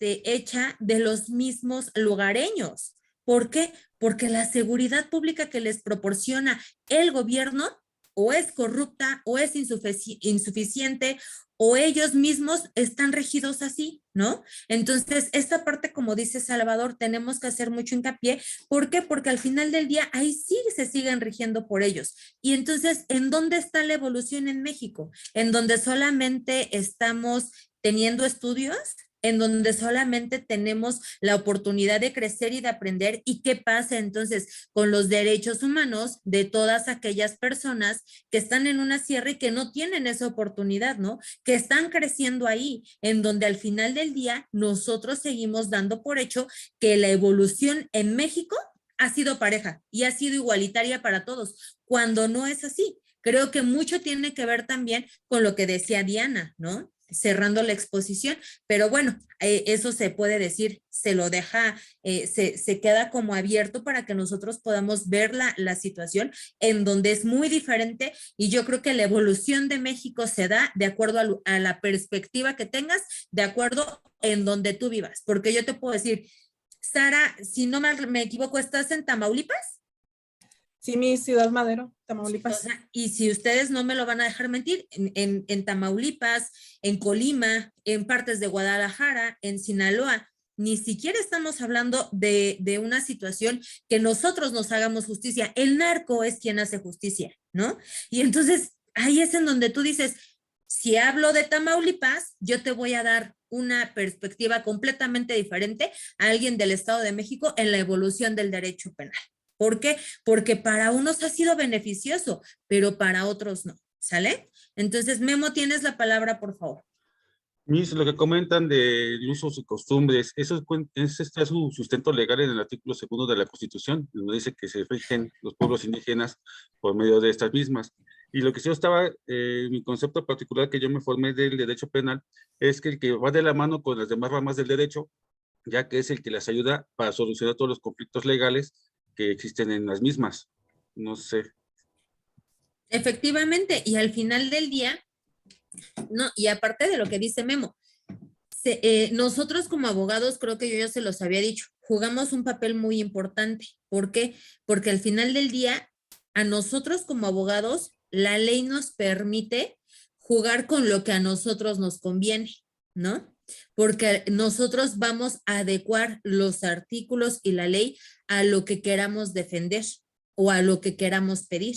hecha de los mismos lugareños. ¿Por qué? Porque la seguridad pública que les proporciona el gobierno o es corrupta, o es insuficiente, o ellos mismos están regidos así, ¿no? Entonces, esta parte, como dice Salvador, tenemos que hacer mucho hincapié. ¿Por qué? Porque al final del día, ahí sí se siguen rigiendo por ellos. Y entonces, ¿en dónde está la evolución en México? ¿En donde solamente estamos teniendo estudios? ¿En donde solamente tenemos la oportunidad de crecer y de aprender? ¿Y qué pasa entonces con los derechos humanos de todas aquellas personas que están en una sierra y que no tienen esa oportunidad, ¿no? Que están creciendo ahí, en donde al final del día nosotros seguimos dando por hecho que la evolución en México ha sido pareja y ha sido igualitaria para todos, cuando no es así. Creo que mucho tiene que ver también con lo que decía Diana, ¿no? Cerrando la exposición, pero bueno, eso se puede decir, se lo deja, se queda como abierto para que nosotros podamos ver la situación en donde es muy diferente, y yo creo que la evolución de México se da de acuerdo a la perspectiva que tengas, de acuerdo en donde tú vivas, porque yo te puedo decir, Sara, si no me equivoco, ¿estás en Tamaulipas? Sí, mi Ciudad Madero, Tamaulipas. O sea, y si ustedes no me lo van a dejar mentir, en Tamaulipas, en Colima, en partes de Guadalajara, en Sinaloa, ni siquiera estamos hablando de una situación que nosotros nos hagamos justicia. El narco es quien hace justicia, ¿no? Y entonces ahí es en donde tú dices, si hablo de Tamaulipas, yo te voy a dar una perspectiva completamente diferente a alguien del Estado de México en la evolución del derecho penal. ¿Por qué? Porque para unos ha sido beneficioso, pero para otros no, ¿sale? Entonces, Memo, tienes la palabra, por favor. Mis, lo que comentan de usos y costumbres, eso está su sustento legal en el artículo 2 de la Constitución, donde dice que se rigen los pueblos indígenas por medio de estas mismas. Y lo que yo estaba, mi concepto particular que yo me formé del derecho penal, es que el que va de la mano con las demás ramas del derecho, ya que es el que las ayuda para solucionar todos los conflictos legales que existen en las mismas. No sé. Efectivamente, y al final del día, no, y aparte de lo que dice Memo, nosotros como abogados, creo que yo ya se los había dicho, jugamos un papel muy importante. ¿Por qué? Porque al final del día, a nosotros como abogados, la ley nos permite jugar con lo que a nosotros nos conviene, ¿no? Porque nosotros vamos a adecuar los artículos y la ley a lo que queramos defender o a lo que queramos pedir,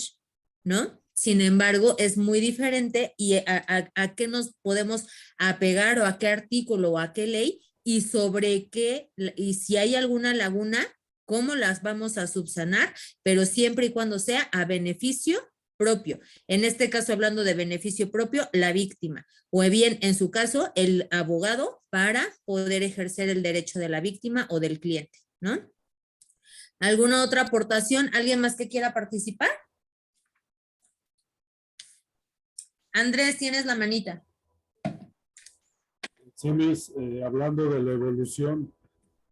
¿no? Sin embargo, es muy diferente y a qué nos podemos apegar o a qué artículo o a qué ley y sobre qué, y si hay alguna laguna, cómo las vamos a subsanar, pero siempre y cuando sea a beneficio propio. En este caso, hablando de beneficio propio, la víctima, o bien, en su caso, el abogado para poder ejercer el derecho de la víctima o del cliente, ¿no? ¿Alguna otra aportación? ¿Alguien más que quiera participar? Andrés, tienes la manita. Sí, Miss, hablando de la evolución,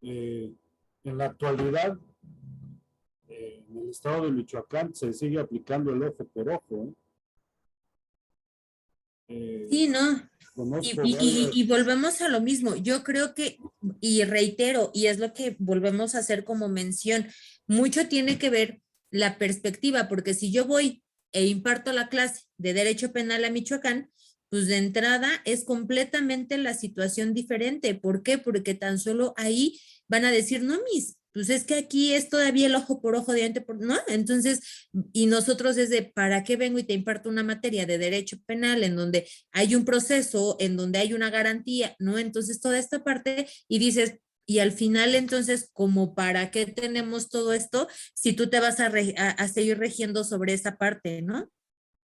en la actualidad, en el estado de Michoacán se sigue aplicando el ojo por ojo. Sí, no. Y volvemos a lo mismo. Yo creo que, y reitero, y es lo que volvemos a hacer como mención, mucho tiene que ver la perspectiva, porque si yo voy e imparto la clase de Derecho Penal a Michoacán, pues de entrada es completamente la situación diferente. ¿Por qué? Porque tan solo ahí van a decir, no, Miss, pues es que aquí es todavía el ojo por ojo, diente por, ¿no? Entonces, y nosotros desde, ¿para qué vengo y te imparto una materia de derecho penal en donde hay un proceso, en donde hay una garantía, ¿no? Entonces, toda esta parte y dices, y al final, entonces, ¿como para qué tenemos todo esto si tú te vas a seguir regiendo sobre esa parte, ¿no?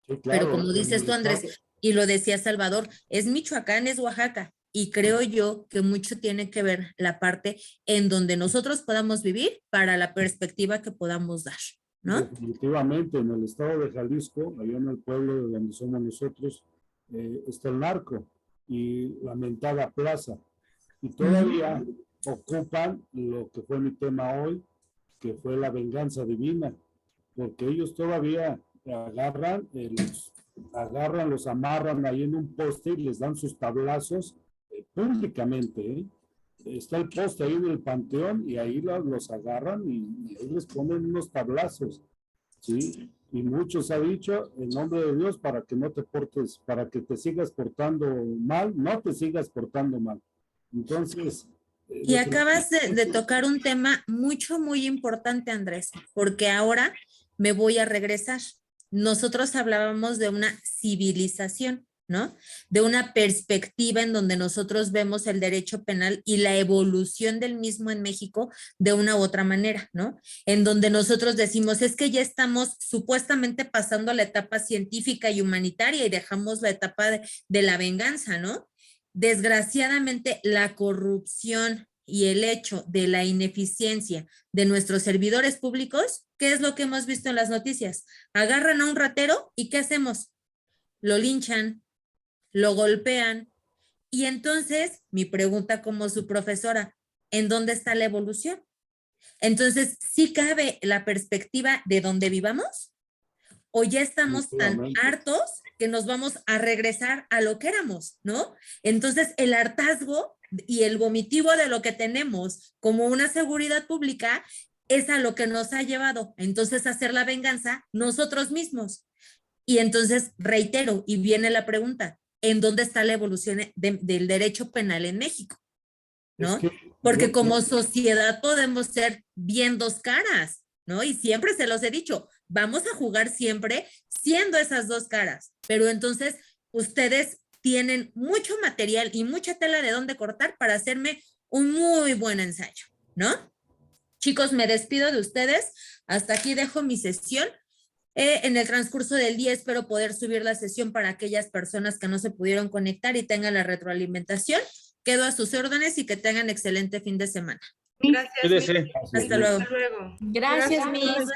Sí, claro. Pero como dices tú, Andrés, y lo decía Salvador, es Michoacán, es Oaxaca. Y creo yo que mucho tiene que ver la parte en donde nosotros podamos vivir para la perspectiva que podamos dar, ¿no? Definitivamente, en el estado de Jalisco, allá en el pueblo de donde somos nosotros, está el narco y la mentada plaza. Y todavía ocupan lo que fue mi tema hoy, que fue la venganza divina, porque ellos todavía agarran, los amarran ahí en un poste y les dan sus tablazos públicamente. Está el poste ahí en el panteón y ahí los agarran y ahí les ponen unos tablazos, ¿sí? Y muchos ha dicho, en nombre de Dios, para que no te portes, para que te sigas portando mal, no te sigas portando mal. Entonces... Y acabas de tocar un tema muy importante, Andrés, porque ahora me voy a regresar. Nosotros hablábamos de una civilización, ¿no? De una perspectiva en donde nosotros vemos el derecho penal y la evolución del mismo en México de una u otra manera, ¿no? En donde nosotros decimos, es que ya estamos supuestamente pasando a la etapa científica y humanitaria y dejamos la etapa de la venganza, ¿no? Desgraciadamente, la corrupción y el hecho de la ineficiencia de nuestros servidores públicos, ¿qué es lo que hemos visto en las noticias? Agarran a un ratero y ¿qué hacemos? Lo linchan, lo golpean. Y entonces, mi pregunta como su profesora, ¿en dónde está la evolución? Entonces, ¿sí cabe la perspectiva de donde vivamos? ¿O ya estamos tan hartos que nos vamos a regresar a lo que éramos, ¿no? Entonces, el hartazgo y el vomitivo de lo que tenemos como una seguridad pública es a lo que nos ha llevado, entonces, a hacer la venganza nosotros mismos. Y entonces, reitero, y viene la pregunta, ¿en dónde está la evolución del derecho penal en México? ¿No? Porque como sociedad podemos ser bien dos caras, ¿no? Y siempre se los he dicho, vamos a jugar siempre siendo esas dos caras, pero entonces ustedes tienen mucho material y mucha tela de dónde cortar para hacerme un muy buen ensayo, ¿no? Chicos, me despido de ustedes, hasta aquí dejo mi sesión. En el transcurso del día espero poder subir la sesión para aquellas personas que no se pudieron conectar y tengan la retroalimentación. Quedo a sus órdenes y que tengan excelente fin de semana. Gracias. Cuídese. Hasta luego. Hasta luego. Gracias, Miss.